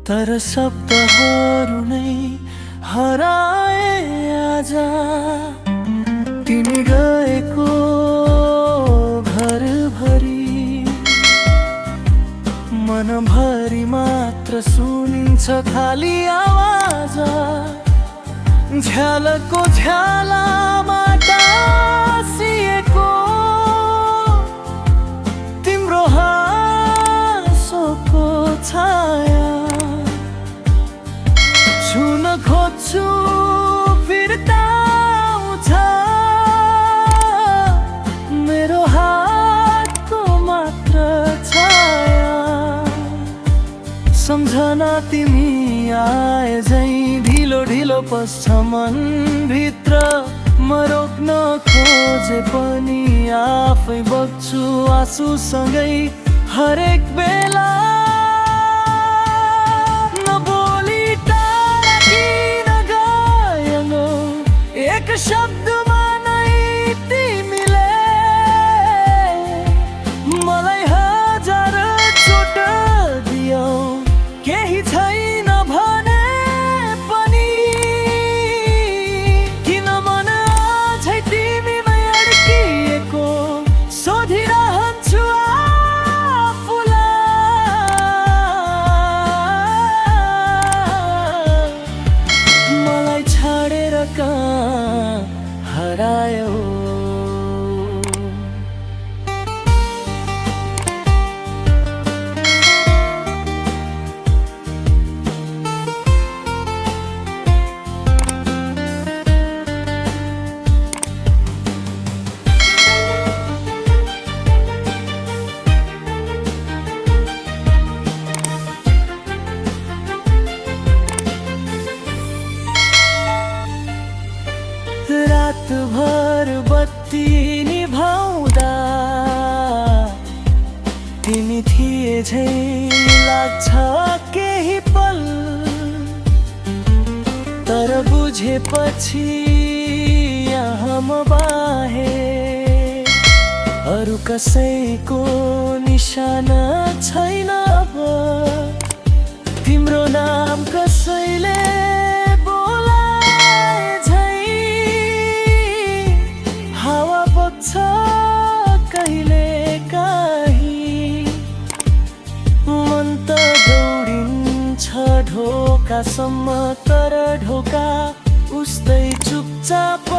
तर शब्दहरू नै हराए आज तिमी गएको घरभरि मनभरि मात्र सुनिन्छ खाली आवाज झ्यालको झ्यालामा टाँसिएको तिम्रो हाँसोको छाया छुन खोज्छु फिर्ता आउँछ मेरो हातको मात्र छाया सम्झना तिमी आए झै ढिलो ढिलो पस्छ मनभित्र म रोक्न खोजे पनि आफै बग्छु आँसुसँगै हरेक बेला नबोली टाढा किन गयौ एक शब्दमा नै तिमीले मलाई हजार चोट दियौ केही छैन भने पनि किन मन अझै तिमीमै अड्किएको सोधिरहन्छु आफूलाई मलाई छाडेर कहाँ हरायो रातभर बत्ती निभाउँदा तिमी थिए झै लाग्छ केही पल तर बुझेपछि यहाँ म बाहेक अरू कसैको निशाना छैन अब तिम्रो नाम कसैले कहिले काहीँ मन त दौडिन्छ ढोकासम्म तर ढोका उस्तै चुपचाप